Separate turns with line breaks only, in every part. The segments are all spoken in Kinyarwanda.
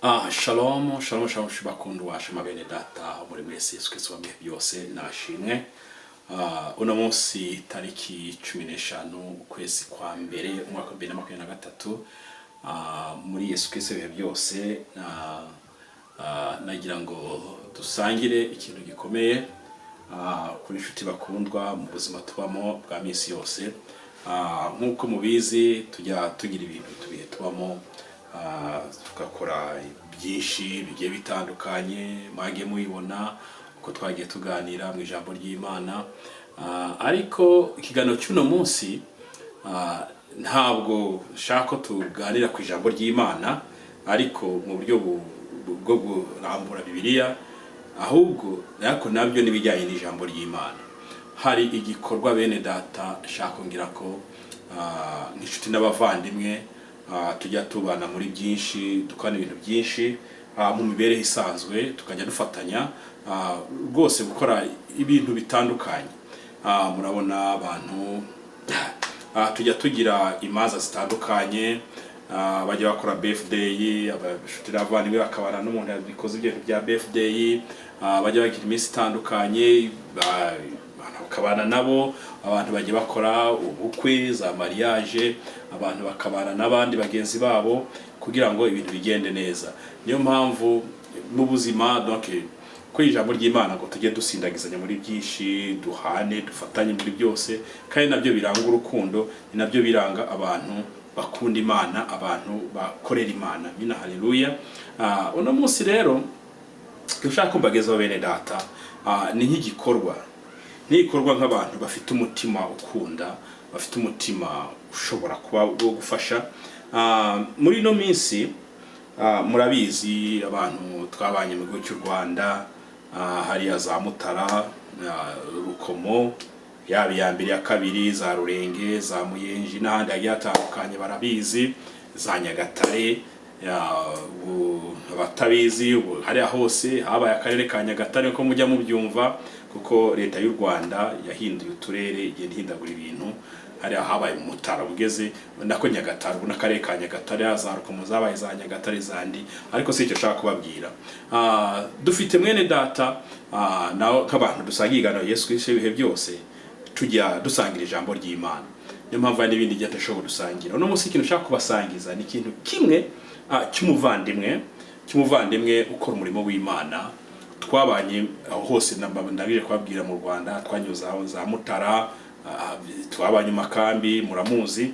Shalom, shalom, shalom, shibakundu washima bene data muri mwese Yesu Kristo wa byose nashimwe. Uno munsi tariki 15 ukwezi kwa mbere umwaka wa 2023 muri Yesu Kristo wa byose nagira ngo dusangire ikintu gikomeye kuri inshuti bakundwa mu buzima tubamo bwa minsi yose. Nkuko mubizi tujya tugira ibintu tubihe tubamo tugakora byinshi bigiye bitandukanye mwagiye mubibona uko twagiye tuganira mu ijambo ry'Imana, ariko ikiganiro cy'uno munsi ntabwo shaka tuganira ku ijambo ry'Imana ariko mu buryo bwo kurambura Bibiliya, ahubwo nabyo nibijyanye n'ijambo ry'Imana. Hari igikorwa bene data shaka ngira ko nk'inshuti n'abavandimwe tujya tubana muri byinshi, dukana ibintu byinshi mu mibereho isanzwe, tukajya dufatanya rwose gukora ibintu bitandukanye. Murabona abantu tujya tugira imanza zitandukanye, bajya bakora birthday, abashuti n'abavandimwe bakabana n'umuntu yabikoze ibintu bya birthday, bajya bagira iminsi itandukanye bakabana nabo, abantu bagiye bakora ubukwe, za mariage, abantu bakabana n'abandi bagenzi babo kugira ngo ibintu bigende neza. Niyo mpamvu mu buzima donc ko ijambo ry'Imana ngo tujye dusindagizanya muri byinshi, duhane, dufatanye muri byose, kandi nabyo biranga urukundo, ni nabyo biranga abantu bakunda Imana, abantu bakorera Imana. Mina haleluya. Uno munsi rero ushaka kumbagezaho bene data ni nk'igikorwa nk'abantu bafite umutima ukunda, bafite umutima ushobora kuba gufasha. Muri no minsi murabizi abantu twabanye mu gihugu cy'u Rwanda, hari za Mutara, Rukomo, yaba ya mbere ya kabiri, za Rurenge, za Muyenji n'ahandi hagiye hatandukanye barabizi, za Nyagatare, abatabizi hari hose habaye akarere ka Nyagatare ko mujya mubyumva, kuko leta y'u Rwanda yahinduye uturere, igenda ihindagura ibintu. Hari habaye Mutara ugeze nako Nyagatare, ubona akarere ka Nyagatare, hazaruka muzabaye za Nyagatare zandi, ariko si icyo nshaka kubabwira. Dufite mwene data naho nk'abantu dusangigana Yesu Kristo ibihe byose, tujya dusangira ijambo ry'Imana. Niyo mpamvu hari n'ibindi gihe dushobora gusangira. Uno munsi ikintu nshaka kubasangiza ni ikintu kimwe cy'umuvandimwe ukora umurimo w'Imana. Twabanye hose ndabije kubabwira mu Rwanda, twanyuzaho za Mutara, twabanye makambi, muramuzi,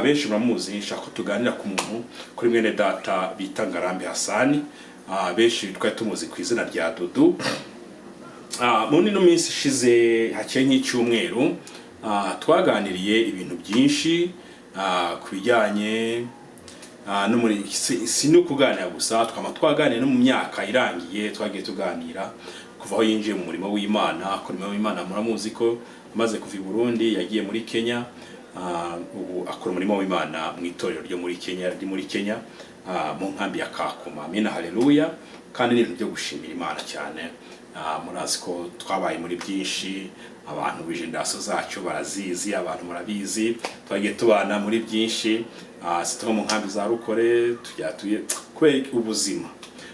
benshi muramuzi. Nshaka tuganira ku muntu kuri mwene data bita NGARAMBE Hassan, benshi twari tumuzi ku izina rya Dudu. Mu nino minsi ishize haciye nk'icyumweru twaganiriye ibintu byinshi ku bijyanye no muri sino kuganira gusa, twaganiriye no mu myaka irangiye, twagiye tuganira kuva aho yinjiye mu murimo w'Imana. Akora umurimo w'Imana muramuzi ko maze kuva i Burundi yagiye muri Kenya, ubu akora umurimo w'Imana mu itorero ryo muri Kenya, mu nkambi ya Kakuma. Mina haleluya. Kandi ni ibintu byo gushimira Imana cyane. Murazi ko twabaye muri byinshi, abantu b'ijindaso zacu barazizi, abantu murabizi, twagiye tubana muri byinshi, sitwa mu nkambi za Rukore, tujya kubera ubuzima,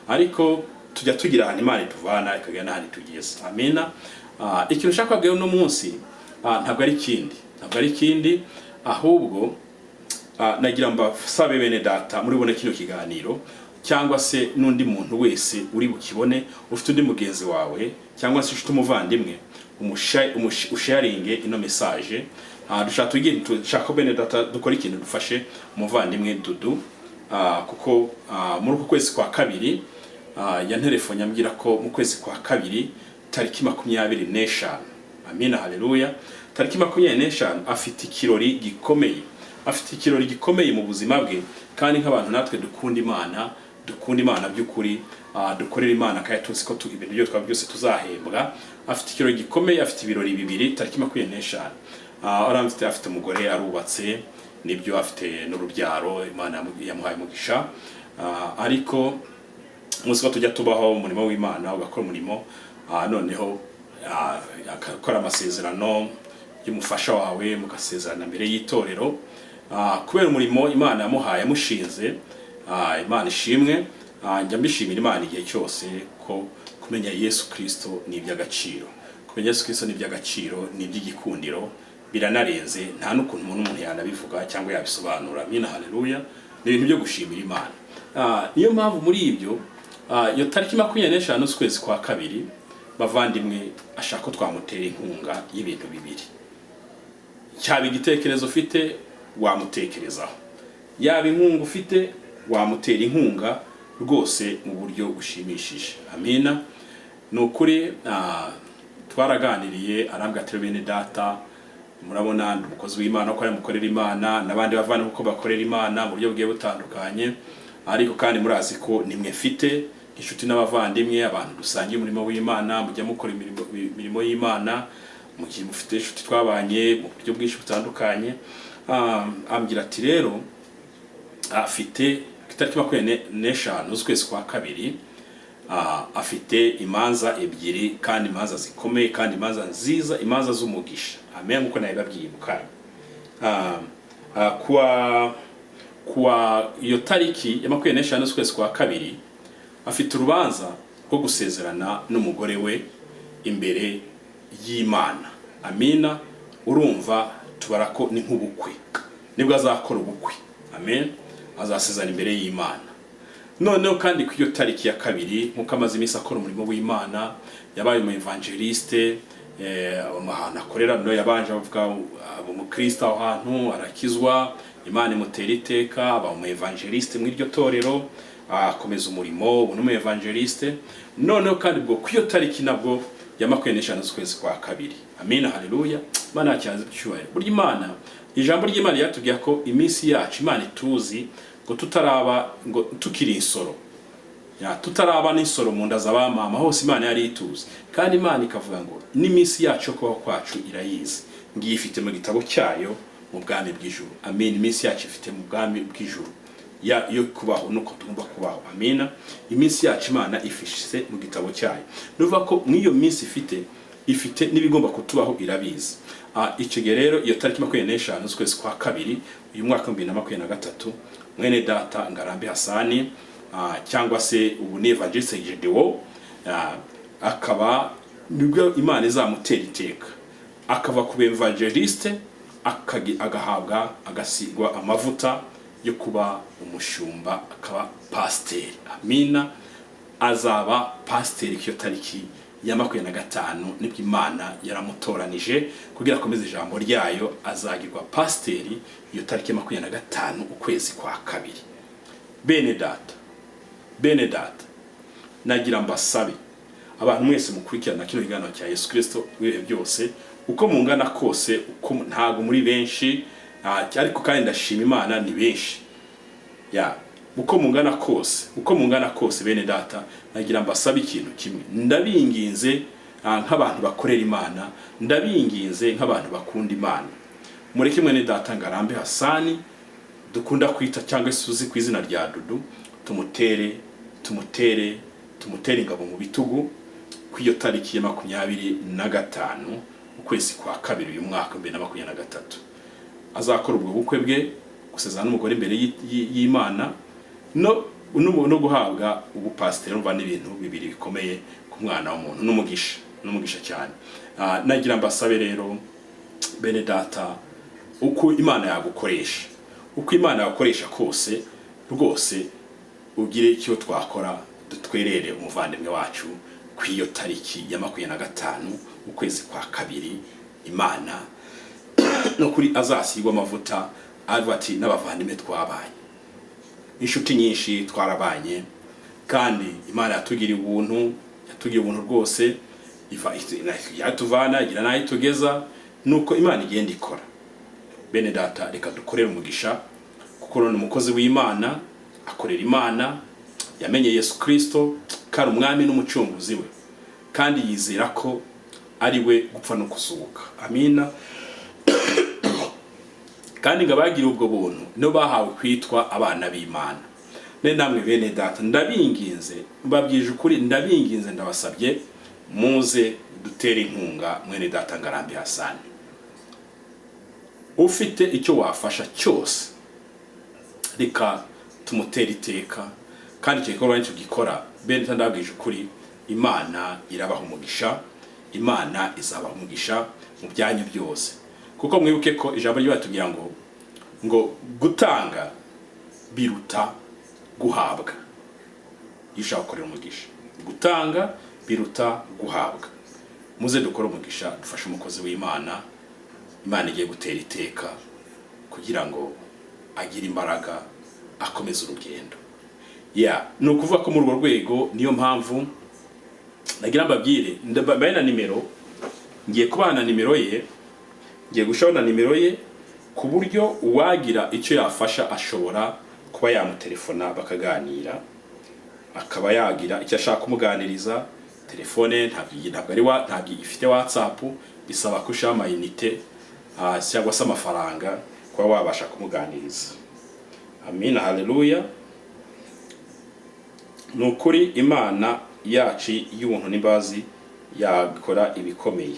ariko tujya tugira ahantu Imana ituvana ikagana n'ahandi tugeze. Amina. Ikintu ushaka kubwira uno munsi ntabwo ari ikindi, ahubwo nagira mbasabe bene data muri bone kino kiganiro, cyangwa se n'undi muntu wese uri bukibone, ufite undi mugenzi wawe cyangwa se ufite umuvandimwe, usharinge ino message. Dushaka bene data dukora ikintu dufashe umuvandimwe Dudu, kuko muri uku kwezi kwa kabiri yantelefone ambwira ko mu kwezi kwa kabiri tariki 25. Amina haleluya. Tariki 25 afite ikirori gikomeye mu buzima bwe, kandi nk'abantu natwe dukunda Imana by'ukuri, dukorera Imana kandi tuzi ko ibintu byo twaba byose tuzahembwa. Afite ikirori gikomeye, afite ibirori bibiri tariki 25. Afite umugore, arubatse, nibyo afite n'urubyaro, Imana yamuhaye umugisha, ariko umunsi ko tujya tubaho umurimo w'Imana, ugakora umurimo noneho akakora amasezerano y'umufasha wawe, mugasezerana mbere y'itorero, kubera umurimo Imana yamuhaye amushinze, Imana ishimwe. njya mbishimira Imana igihe cyose ko kumenya Yesu Kristo ni iby'agaciro. Kumenya Yesu Kristo ni iby'agaciro, ni iby'igikundiro, biranarenze, nta n'ukuntu umuntu yanabivuga cyangwa yabisobanura. Amina, haleluya. Ni ibintu byo gushimira Imana. Niyo mpamvu muri ibyo iyo tariki 25 z'ukwezi kwa kabiri, bavandimwe, ashaka ko twamutera inkunga y'ibintu bibiri. Cyaba igitekerezo ufite wamutekerezaho, yaba inkunga ufite wamutera inkunga rwose mu buryo bushimishije. Amina. Nukuri twaraganiriye arambwa ati bene data, murabona umukozi w'Imana ko ari mukorera Imana, nabandi bavana uko bakorera Imana mu buryo bwiye butandukanye, ariko kandi murazi ko nimwe mfite inshuti n'abavandimwe, abantu dusangiye umurimo w'Imana, mujya mukora imirimo y'Imana, mu gihe mufite inshuti twabanye mu buryo bwinshi butandukanye. Ambwira ati rero afite itariki 25 z'ukwezi kwa kabiri, afite imanza ebyiri, kandi imanza zikomeye, kandi imanza nziza, imanza z'umugisha. Amen. Nkuko nabibabwiye mukanya. Kuwa iyo tariki ya 25 z'ukwezi kwa kabiri, afite urubanza rwo gusezerana n'umugore we imbere y'Imana. Amina. Urumva tubara ko ni nk'ubukwe, nibwo azakora ubukwe. Amen. Azasezerana imbere y'Imana. Noneho kandi ku iyo tariki ya kabiri, nkuko amaze iminsi akora umurimo w'Imana, yabaye umu evangeliste, ahantu akorera no yabanje avuga mu Kristo, aho hantu arakizwa, Imana imutera iteka, aba umu evangeliste muri iryo torero, akomeza umurimo, ubu n'umu evangeliste. Noneho kandi bwo ku iyo tariki nabwo ya 25 z'ukwezi kwa kabiri. Amina, haleluya. Imana cyaze cyubaye. Burya Imana, ijambo ry'Imana yatubwiye ko iminsi yacu Imana ituzi, ngo tutaraba, ngo tukiri insoro, tutaraba n'insoro mu nda z'abamama, hose Imana yari ituzi. Kandi Imana ikavuga ngo n'iminsi yacu kubaho kwacu irayizi, ngiye ifite mu gitabo cyayo mu bwami bw'ijuru. Amen. Iminsi yacu ifite mu bwami bw'ijuru yo kubaho nuko tugomba kubaho. Amina. Iminsi yacu Imana ifishe mu gitabo cyayo. Nuvuga ko mw'iyo minsi ifite n'ibigomba kutubaho irabizi. Icyo gihe rero iyo tariki 25 z'ukwezi kwa kabiri uyu mwaka 2023, mwene data Ngarambe Hassan, cyangwa se ubu ni evangeliste Gedewo, akaba nibwo Imana izamutera iteka, akava ku evangeliste agahabwa, agasigwa amavuta yo kuba umushumba, akaba Pasteur. Amina. Azaba Pasteur iyo tariki ya 25 nibwo Imana yaramutoranije kugira akomeze ijambo ryayo, azagirwa Pasteur iyo tariki ya 25 ukwezi kwa kabiri. Bene data, nagira mbasabe abantu mwese mukurikirana kino kiganiro cya Yesu Kristo wiwe byose, uko mungana kose, uko ntago muri benshi, ariko kandi ndashima Imana ni benshi. Uko mungana kose bene data, nagira mbasabe ikintu kimwe. Ndabinginze nk'abantu bakorera Imana, ndabinginze nk'abantu bakunda Imana, mureke mwene data Ngarambe Hassan dukunda kwita cyangwa suzi ku izina rya Dudu, tumutere ingabo mu bitugu ku iyo tariki ya 25 ukwezi kwa kabiri uyu mwaka 2023. Azakora ubwo bukwe bwe, gusezerana n'umugore imbere y'Imana, no guhabwa ubu Pasteur. Umva n'ibintu bibiri bikomeye ku mwana w'umuntu, n'umugisha cyane. Nagira mbasabe rero bene data, uko Imana yagukoresha, uko Imana yagukoresha kose, rwose ugire icyo twakora, dutwerere umuvandimwe wacu ku iyo tariki ya 25 ukwezi kwa kabiri. Imana no kuri azasigwa amavuta, ati n'abavandimwe twabanye, inshuti nyinshi twarabanye, kandi Imana yatugiriye ubuntu rwose, yatuvana igira nayo tugeza, nuko Imana igenda ikora. Bene data, reka dukorere umugisha, kuko ni umukozi w'Imana, akorera Imana, yamenye Yesu Kristo kari umwami n'umucunguzi we, kandi yizera ko ari we gupfa no kuzuka. Amina. Kandi ngabagira ubwo buntu no bahawe kwitwa abana b'Imana. Namwe bene data, ndabinginze, mbabwije ukuri, ndabinginze, ndabasabye muze dutere inkunga mwene data Ngarambe Hassan. Ufite icyo wafasha cyose, reka tumutere iteka, kandi icyo gikorwa nicyo gikora bene ndabwije ukuri Imana irabaha umugisha, Imana izabaha umugisha mu byanyu byose. Kuko mwibuke ko ijambo ry'Imana ngo gutanga biruta guhabwa. Yishaka gukorera umugisha, gutanga biruta guhabwa. Muze dukora umugisha, dufashe umukozi w'Imana, Imana igiye gutera iteka kugira ngo agire imbaraga akomeza urugendo. No kuvuga ko muri urwo rwego niyo mpamvu nagira mbabwire ndabaye na nimero, ngiye kubana nimero ye, ngiye gushona nimero ye ku buryo uwagira icyo yafasha ashobora kuba yamutelefona bakaganira, akaba yagira icyo ashaka kumuganiriza. Telefone ntabwo ifite WhatsApp, bisaba ko ushaka amayinite cyangwa se amafaranga kuba wabasha kumuganiriza. Amina, haleluya. Nukuri Imana yacu y'ubuntu n'imbazi yakora ibikomeye,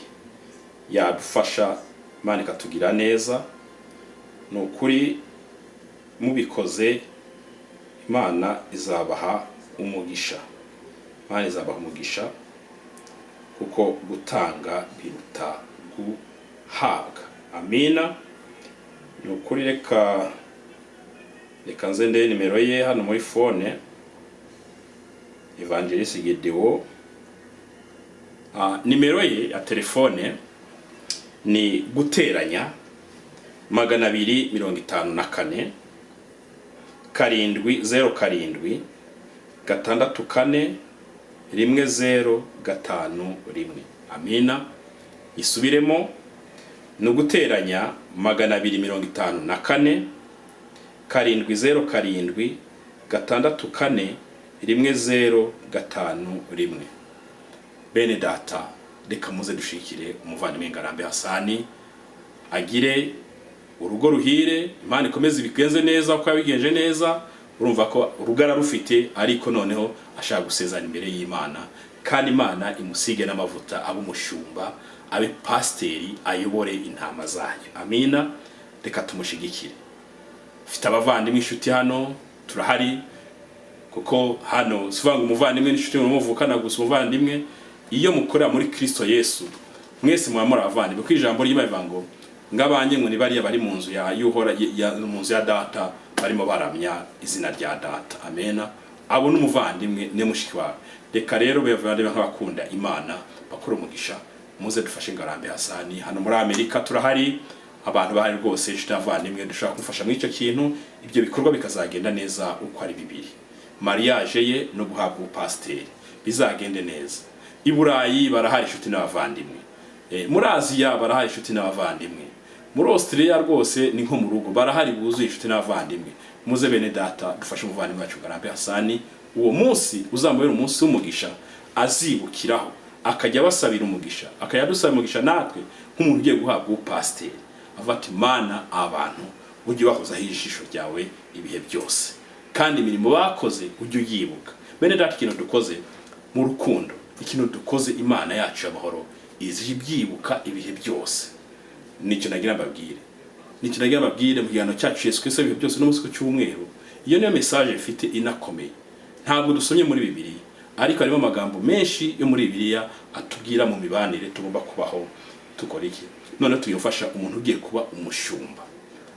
yadufasha, Imana ikatugira neza. Nukuri mubikoze Imana izabaha umugisha, Imana izabaha umugisha, kuko gutanga biruta guhabwa. Amina. Nukuri reka nze ndebe nimero ye hano muri phone. Evangelist Gedewo, nimero ye ya telefone ni guteranya 254 707 644 1051. Amina. Isubiremo, no guteranya 254 707 644 1051. Bene data, reka muze dushikire umuvandimwe Ngarambe Hassan, agire urugo ruhire, Imana ikomeze ibigenze neza uko yabigenje neza. Urumva ko urugara rufite, ariko noneho ashaka gusezerana imbere y'Imana, kandi Imana imusige n'amavuta, abe umushumba, abe pasiteri, ayobore intama zayo. Amina. Reka tumushyigikire. Ufite abavandimwe inshuti hano, turahari, kuko hano sivanga umuvandimwe n'inshuti muvukana gusa. Umuvandimwe iyo mukorera muri Kristo Yesu, mwese mwamura abavandimwe, kuko ijambo ry'Imana ngo ngabanye ngo ni bariya bari mu nzu ya Yuhora, mu nzu ya data, barimo baramya izina rya data. Amena. Abo n'umuvandimwe ne mushiki wawe. Reka rero bevandimwe nk'abakunda Imana bakora umugisha, muze dufashe Ngarambe Hassan. Hano muri Amerika turahari, abantu bahari rwose, inshuti y'abavandimwe dushaka kumufasha muri icyo kintu, ibyo bikorwa bikazagenda neza uko ari bibiri. Mariage ye no guhabwa ubupasiteri bizagende neza. I Burayi barahari inshuti n'abavandimwe, muri Aziya barahari inshuti n'abavandimwe, muri Australia rwose ni nko mu rugo barahari buzuye inshuti n'abavandimwe. Muze bene data dufashe umuvandimwe wacu Ngarambe Hassan, uwo munsi uzamubera umunsi w'umugisha, azibukiraho akajya basabira umugisha, akayadusaba umugisha natwe nk'umuntu ugiye guhabwa ubupasiteri, avati Mana abantu ujye wahozaho ijisho ryawe ibihe byose, kandi imirimo bakoze ujye uyibuka. Bene data, ikintu dukoze mu rukundo, ikintu dukoze Imana yacu y'amahoro izi byibuka ibihe byose. Nicyo nagira mbabwire, mu gihano cyacu Yesu Kristo ibihe byose no musi cy'umweru. Iyo niyo message ifite inakomeye. Ntabwo dusomye muri Bibiliya, ariko harimo amagambo menshi yo muri Bibiliya atubwira mu mibanire tugomba kubaho tukora iki. None tuyofasha umuntu ugiye kuba umushumba,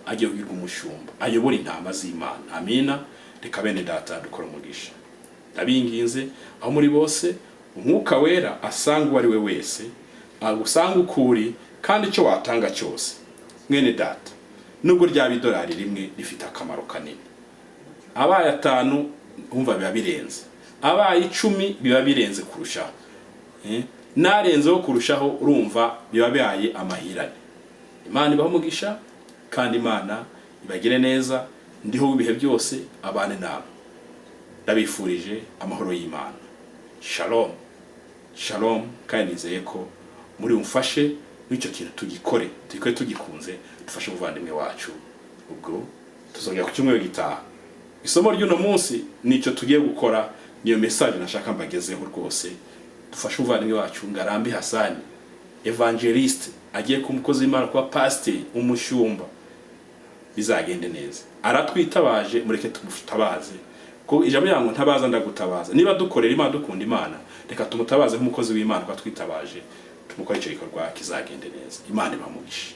agiye kugirwa umushumba, ayobora intama z'Imana. Amina. Reka bene data dukora umugisha, ndabinginze aho muri bose umwuka wera asanga uwo ari we wese, agusanga ukuri, kandi icyo watanga cyose mwene data, nubwo ryaba $1 rimwe rifite akamaro kanini. Abaye 5 umva biba birenze, abaye 10 biba birenze kurushaho, narenzeho kurushaho urumva biba bihaye amahirane. Imana ibaho umugisha, kandi Imana ibagire neza. Ndiho ibihe byose abane nabo. Ndabifurije amahoro y'Imana. Shalom. Shalom. Kandi nizeye ko muri umfashe n'icyo kintu tugikore tugikunze, dufashe umuvandimwe wacu. Ubwo tuzongera ku cyumweru gitaha. Isomo ry'uno munsi nicyo tugiye gukora, niyo message nashaka mbagezeho rwose. Dufashe umuvandimwe wacu Ngarambe Hassan, evangelist, agiye kumukoza Imana kuba pastor, umushumba. Bizagende neza. Aratwitabaje, mureke tumufitabaze, ko ijambo yango ntabaza ndagutabaza niba dukorera Imana dukunda Imana reka tumutabaze nk'umukozi w'Imana kwa twitabaje tumukora icyo gikorwa kizagende neza Imana ibamugisha